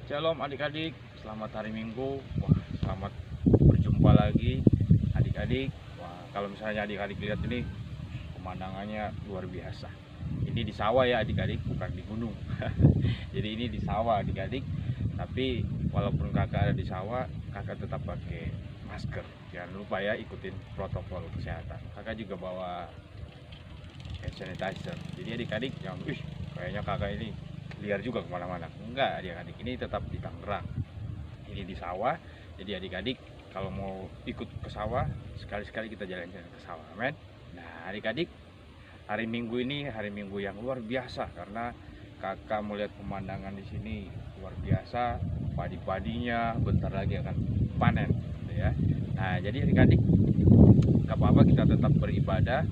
Shalom adik-adik, selamat hari Minggu. Wah, selamat berjumpa lagi adik-adik. Wah, kalau misalnya adik-adik lihat ini pemandangannya luar biasa. Ini di sawah ya adik-adik, bukan di gunung. Jadi ini di sawah adik-adik. Tapi walaupun kakak ada di sawah, kakak tetap pakai masker. Jangan lupa ya ikutin protokol kesehatan. Kakak juga bawa hand sanitizer. Jadi adik-adik jangan, kayaknya kakak ini liar juga kemana-mana. Enggak, adik-adik, ini tetap di Tangerang, ini di sawah. Jadi adik-adik kalau mau ikut ke sawah, sekali-sekali kita jalan-jalan ke sawah, amin. Nah adik-adik, hari Minggu ini hari Minggu yang luar biasa karena kakak melihat pemandangan di sini luar biasa. Padi-padinya bentar lagi akan panen, gitu ya. Nah jadi adik-adik, gak apa-apa, kita tetap beribadah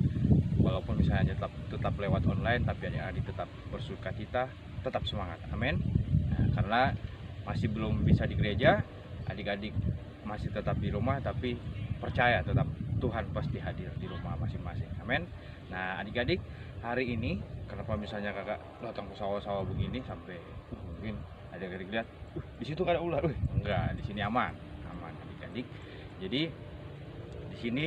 walaupun misalnya tetap lewat online, tapi adik-adik tetap bersukacita, tetap semangat, amin. Nah, karena masih belum bisa di gereja, adik-adik masih tetap di rumah, tapi percaya tetap Tuhan pasti hadir di rumah masing-masing, amin. Nah adik-adik, hari ini kenapa misalnya kakak datang ke sawah-sawah begini sampai mungkin adik-adik lihat di situ ada ular, enggak, di sini aman adik-adik. Jadi di sini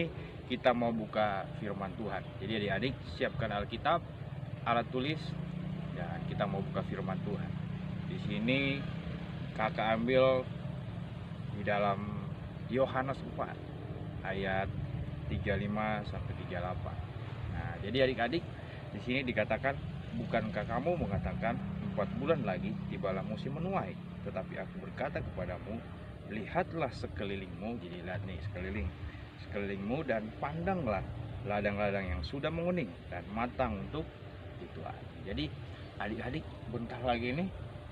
kita mau buka firman Tuhan. Jadi adik-adik siapkan Alkitab, alat tulis, dan kita mau buka firman Tuhan. Di sini kakak ambil di dalam Yohanes 4 ayat 35 sampai 38. Nah, jadi adik-adik di sini dikatakan, bukankah kamu mengatakan 4 bulan lagi tibalah musim menuai, tetapi aku berkata kepadamu, lihatlah sekelilingmu. Jadi lihat nih sekelilingmu dan pandanglah ladang-ladang yang sudah menguning dan matang untuk dituai. Jadi adik-adik bentar lagi nih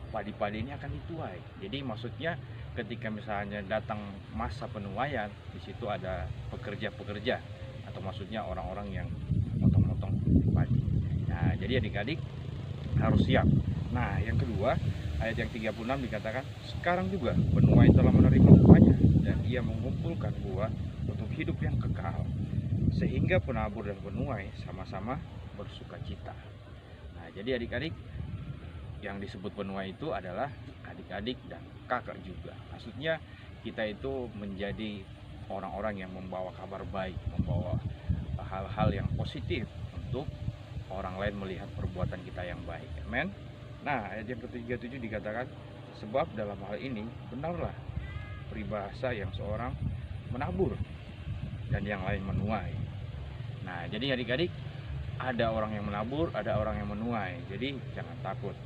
padi-padi ini akan dituai. Jadi maksudnya ketika misalnya datang masa penuaian, di situ ada pekerja-pekerja atau maksudnya orang-orang yang motong-motong padi. Nah jadi adik-adik harus siap. Nah yang kedua, ayat yang 36 dikatakan, sekarang juga penuai telah menerima upahnya dan ia mengumpulkan buah untuk hidup yang kekal, sehingga penabur dan penuai sama-sama bersukacita. Nah jadi adik-adik, yang disebut penuai itu adalah adik-adik dan kakak juga. Maksudnya kita itu menjadi orang-orang yang membawa kabar baik, membawa hal-hal yang positif untuk orang lain melihat perbuatan kita yang baik, amen. Nah ayat yang ke-37 dikatakan, sebab dalam hal ini benarlah peribahasa yang seorang menabur dan yang lain menuai. Nah jadi adik-adik, ada orang yang menabur, ada orang yang menuai, jadi jangan takut.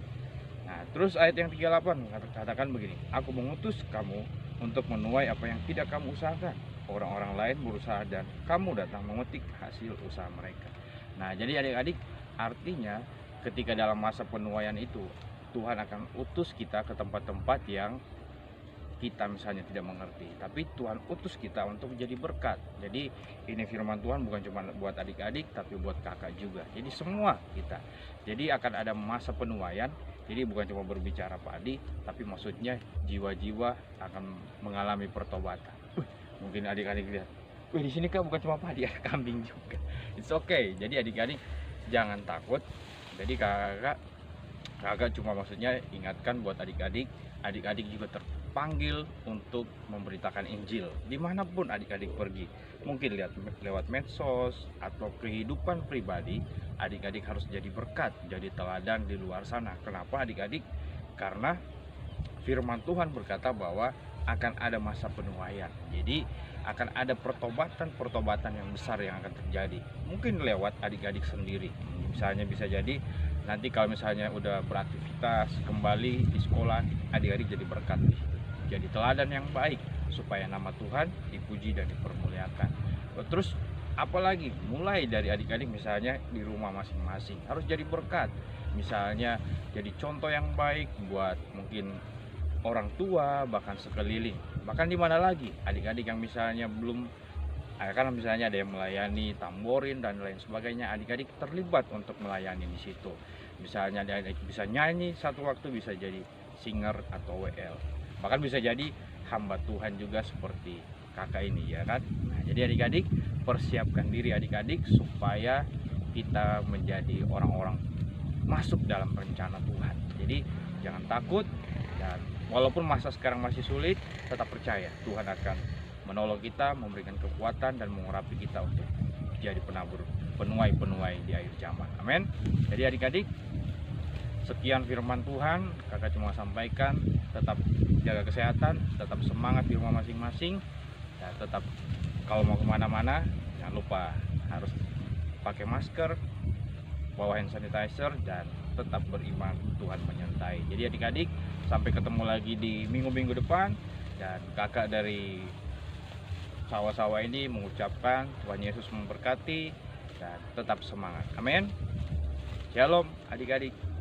Nah terus ayat yang 38 katakan begini, aku mengutus kamu untuk menuai apa yang tidak kamu usahakan. Orang-orang lain berusaha dan kamu datang memetik hasil usaha mereka. Nah jadi adik-adik, artinya ketika dalam masa penuaian itu Tuhan akan utus kita ke tempat-tempat yang kita misalnya tidak mengerti, tapi Tuhan utus kita untuk menjadi berkat. Jadi ini firman Tuhan bukan cuma buat adik-adik, tapi buat kakak juga. Jadi semua kita. Jadi akan ada masa penuaian. Jadi bukan cuma berbicara padi, tapi maksudnya jiwa-jiwa akan mengalami pertobatan. Mungkin adik-adik lihat, di sini kan bukan cuma padi, ada kambing juga. It's okay. Jadi adik-adik jangan takut. Jadi kakak cuma maksudnya ingatkan buat adik-adik. Adik-adik juga terpanggil untuk memberitakan Injil dimanapun adik-adik pergi. Mungkin lewat medsos atau kehidupan pribadi, adik-adik harus jadi berkat, jadi teladan di luar sana. Kenapa adik-adik? Karena firman Tuhan berkata bahwa akan ada masa penuaian. Jadi akan ada pertobatan yang besar yang akan terjadi. Mungkin lewat adik-adik sendiri. Misalnya bisa jadi nanti kalau misalnya udah beraktivitas kembali di sekolah, adik-adik jadi berkat di situ. Jadi teladan yang baik supaya nama Tuhan dipuji dan dipermuliakan. Terus apalagi mulai dari adik-adik misalnya di rumah masing-masing harus jadi berkat. Misalnya jadi contoh yang baik buat mungkin orang tua, bahkan sekeliling. Bahkan di mana lagi adik-adik yang misalnya belum, karena misalnya ada yang melayani tamborin dan lain sebagainya, adik-adik terlibat untuk melayani di situ. Misalnya adik-adik bisa nyanyi satu waktu, bisa jadi singer atau WL, bahkan bisa jadi hamba Tuhan juga seperti kakak ini, ya kan. Nah jadi adik-adik persiapkan diri adik-adik supaya kita menjadi orang-orang masuk dalam rencana Tuhan. Jadi jangan takut, Dan walaupun masa sekarang masih sulit, tetap percaya Tuhan akan menolong kita, memberikan kekuatan dan mengurapi kita untuk jadi penabur penuai-penuai di akhir zaman. Amin. Jadi adik-adik, sekian firman Tuhan, kakak cuma sampaikan, tetap jaga kesehatan, tetap semangat di rumah masing-masing, dan tetap kalau mau kemana-mana jangan lupa harus pakai masker, bawa hand sanitizer, dan tetap beriman, Tuhan menyertai. Jadi adik-adik, sampai ketemu lagi di minggu-minggu depan, dan kakak dari sawah-sawah ini mengucapkan Tuhan Yesus memberkati dan tetap semangat. Amin. Shalom adik-adik.